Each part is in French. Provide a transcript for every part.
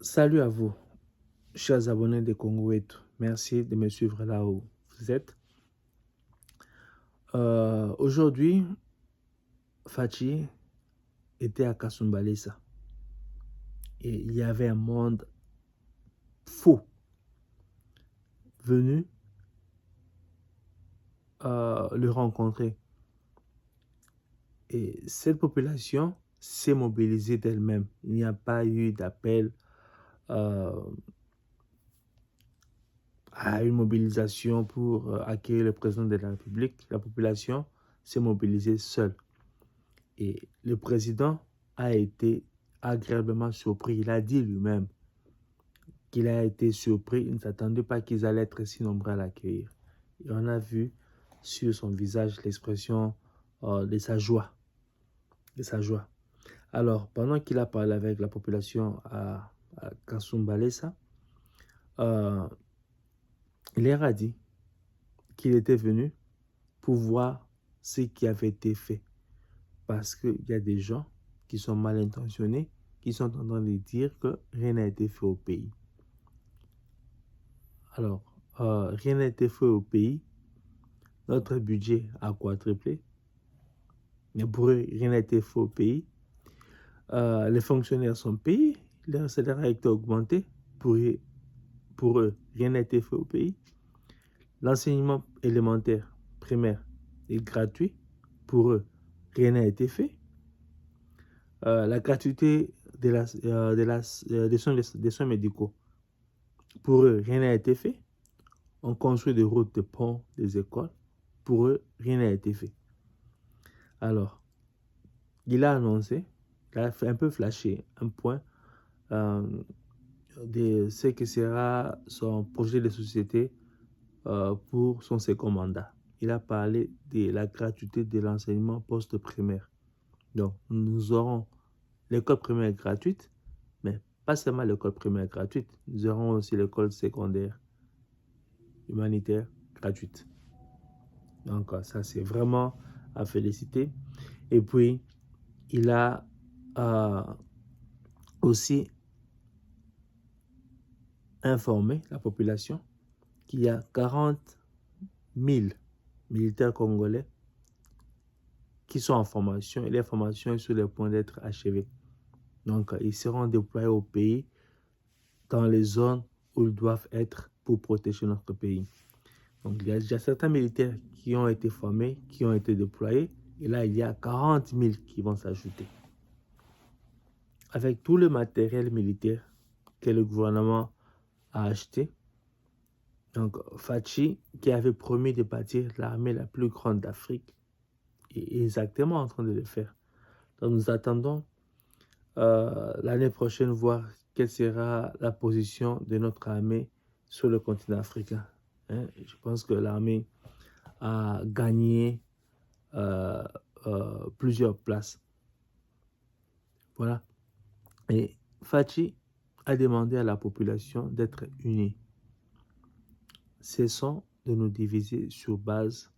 Salut à vous, chers abonnés de Congo Wetu. Merci de me suivre là où vous êtes. Aujourd'hui, Fachi était à Kasumbalesa et il y avait un monde fou venu le rencontrer. Et cette population s'est mobilisée d'elle-même. Il n'y a pas eu d'appel à une mobilisation pour accueillir le président de la République. La population s'est mobilisée seule. Et le président a été agréablement surpris. Il a dit lui-même qu'il a été surpris. Il ne s'attendait pas qu'ils allaient être si nombreux à l'accueillir. Et on a vu sur son visage l'expression de sa joie. Alors, pendant qu'il a parlé avec la population à Kasumbalesa, il leur a dit qu'il était venu pour voir ce qui avait été fait. Parce qu'il y a des gens qui sont mal intentionnés, qui sont en train de dire que rien n'a été fait au pays. Alors, rien n'a été fait au pays. Notre budget a quadruplé. Mais pour eux, rien n'a été fait au pays. Les fonctionnaires sont payés. Leur salaire a été augmenté. Pour eux, rien n'a été fait au pays. L'enseignement élémentaire, primaire, est gratuit. Pour eux, rien n'a été fait. La gratuité des soins médicaux. Pour eux, rien n'a été fait. On construit des routes, des ponts, des écoles. Pour eux, rien n'a été fait. Alors, il a annoncé, il a fait un peu flasher un point de ce que sera son projet de société pour son second mandat. Il a parlé de la gratuité de l'enseignement post-primaire. Donc, nous aurons l'école primaire gratuite, mais pas seulement l'école primaire gratuite, nous aurons aussi l'école secondaire humanitaire gratuite. Donc, ça, c'est vraiment à féliciter. Et puis, il a aussi informé la population qu'il y a 40 000 militaires congolais qui sont en formation et les formations sont sur le point d'être achevées. Donc, ils seront déployés au pays dans les zones où ils doivent être pour protéger notre pays. Donc, il y a déjà certains militaires qui ont été formés, qui ont été déployés. Et là, il y a 40 000 qui vont s'ajouter. Avec tout le matériel militaire que le gouvernement a acheté, donc Fachi, qui avait promis de bâtir l'armée la plus grande d'Afrique, est exactement en train de le faire. Donc, nous attendons l'année prochaine voir quelle sera la position de notre armée sur le continent africain. Je pense que l'armée a gagné plusieurs places. Voilà. Et Fachi a demandé à la population d'être unie. Cessons de nous diviser sur base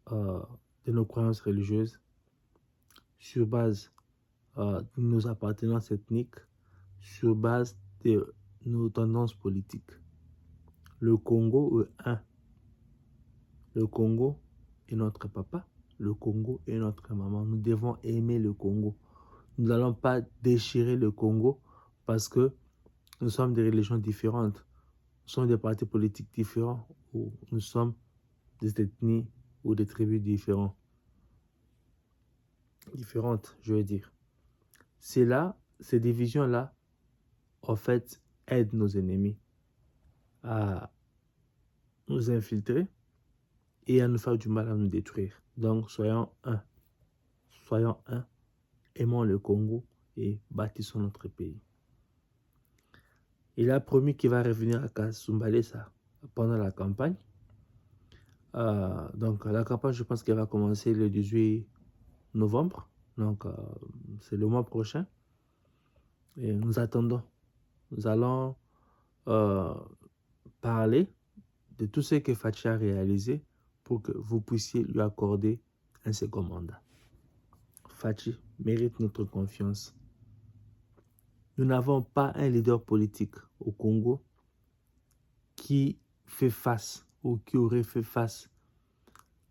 de nos croyances religieuses, sur base de nos appartenances ethniques, sur base de nos tendances politiques. Le Congo est un. Le Congo est notre papa. Le Congo est notre maman. Nous devons aimer le Congo. Nous n'allons pas déchirer le Congo parce que nous sommes des religions différentes. Nous sommes des partis politiques différents ou nous sommes des ethnies ou des tribus différentes, je veux dire. Ces divisions-là, en fait, aident nos ennemis à nous infiltrer et à nous faire du mal, à nous détruire. Donc, soyons un. Soyons un. Aimons le Congo et bâtissons notre pays. Il a promis qu'il va revenir à Kasumbalesa pendant la campagne. Donc, la campagne, je pense qu'elle va commencer le 18 novembre. Donc, c'est le mois prochain. Et nous attendons. Nous allons parler de tout ce que Fachi a réalisé pour que vous puissiez lui accorder un second mandat. Fachi mérite notre confiance. Nous n'avons pas un leader politique au Congo qui fait face ou qui aurait fait face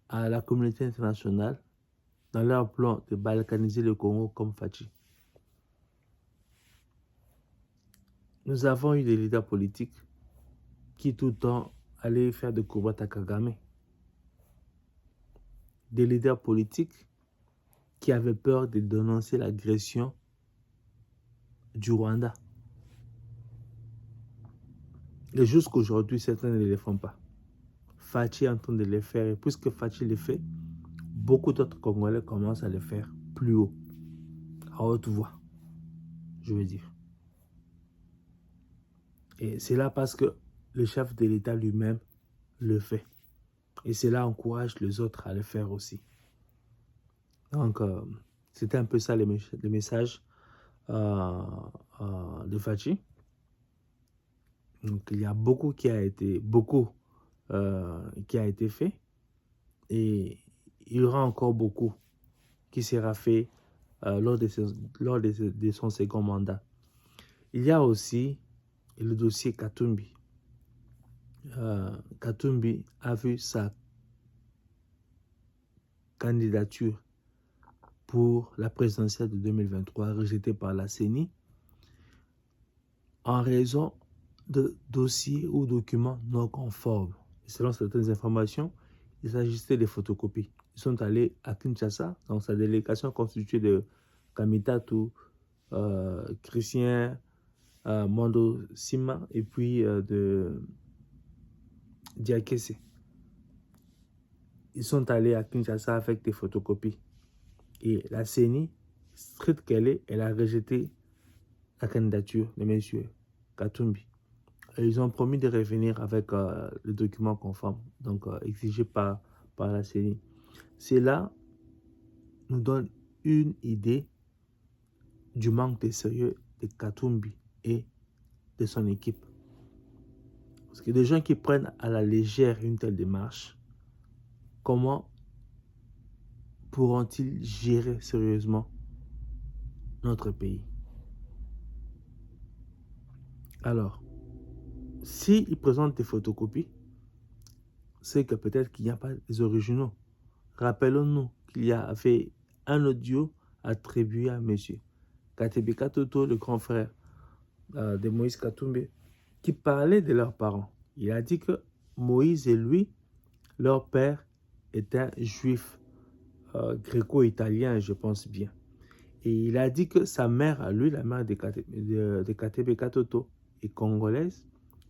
à la communauté internationale dans leur plan de balkaniser le Congo comme Fachi. Nous avons eu des leaders politiques qui tout le temps allaient faire de Kubata Kagame. Des leaders politiques qui avaient peur de dénoncer l'agression du Rwanda. Et jusqu'aujourd'hui, certains ne le font pas. Fachi est en train de le faire. Et puisque Fachi le fait, beaucoup d'autres Congolais commencent à le faire plus haut, à haute voix, je veux dire. Et c'est là parce que le chef de l'État lui-même le fait. Et cela encourage les autres à le faire aussi. Donc, c'était un peu ça le message de Fachi. Donc, il y a beaucoup qui a été fait. Et il y aura encore beaucoup qui sera fait lors de son second mandat. Il y a aussi le dossier Katumbi. Katumbi a vu sa candidature pour la présidentielle de 2023 rejetée par la CENI en raison de dossiers ou documents non conformes. Et selon certaines informations, il s'agissait de photocopies. Ils sont allés à Kinshasa, dans sa délégation constituée de Kamitatu, Christian Mondo Sima et puis de Diakese. Ils sont allés à Kinshasa avec des photocopies. Et la CENI, stricte qu'elle est, elle a rejeté la candidature de M. Katumbi. Et ils ont promis de revenir avec le document conforme, donc exigé par la CENI. Cela nous donne une idée du manque de sérieux de Katumbi et de son équipe. Parce que des gens qui prennent à la légère une telle démarche, comment pourront-ils gérer sérieusement notre pays? Alors, s'ils présentent des photocopies, c'est que peut-être qu'il n'y a pas des originaux. Rappelons-nous qu'il y avait un audio attribué à M. Katebeka Toto, le grand frère de Moïse Katumbi, qui parlait de leurs parents. Il a dit que Moïse et lui, leur père, est un juif gréco-italien, je pense bien. Et il a dit que sa mère, à lui, la mère de Katebeka Toto, est congolaise,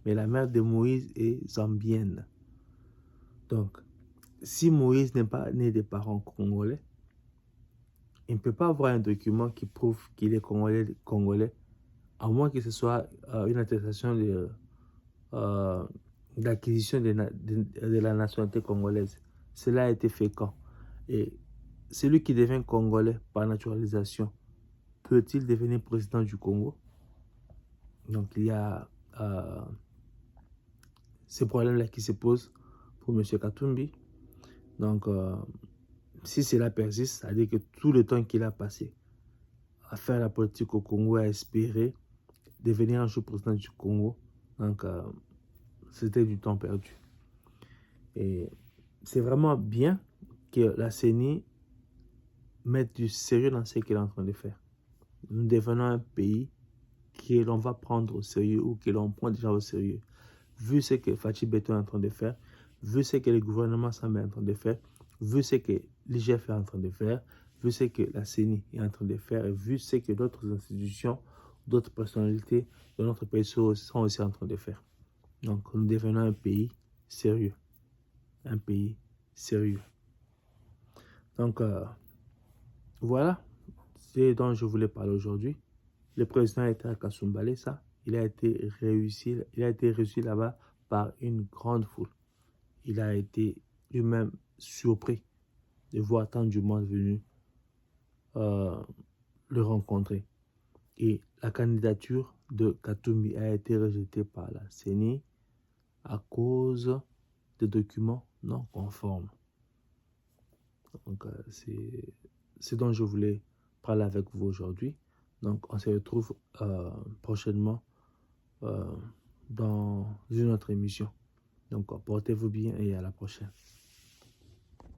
mais la mère de Moïse est zambienne. Donc, si Moïse n'est pas né des parents congolais, il ne peut pas avoir un document qui prouve qu'il est congolais, à moins que ce soit une attestation d'acquisition de la nationalité congolaise. Cela a été fait quand? Et celui qui devient congolais par naturalisation, peut-il devenir président du Congo? Donc il y a ces problèmes-là qui se posent pour M. Katumbi. Donc si cela persiste, c'est-à-dire que tout le temps qu'il a passé à faire la politique au Congo, à espérer devenir un jour président du Congo, donc c'était du temps perdu. Et c'est vraiment bien que la CENI mette du sérieux dans ce qu'elle est en train de faire. Nous devenons un pays que l'on va prendre au sérieux ou que l'on prend déjà au sérieux. Vu ce que Fachi Beton est en train de faire, vu ce que le gouvernement semble en train de faire, vu ce que l'IGF est en train de faire, vu ce que la CENI est en train de faire, et vu ce que d'autres institutions, d'autres personnalités de notre pays sont aussi en train de faire. Donc, nous devenons un pays sérieux. Un pays sérieux. Donc, voilà ce dont je voulais parler aujourd'hui. Le président était à Kasumbalé, ça. Il a été reçu là-bas par une grande foule. Il a été lui-même surpris de voir tant du monde venu le rencontrer. Et la candidature de Katumbi a été rejetée par la CENI à cause des documents non conformes. Donc, c'est ce dont je voulais parler avec vous aujourd'hui. Donc, on se retrouve prochainement dans une autre émission. Donc, portez-vous bien et à la prochaine.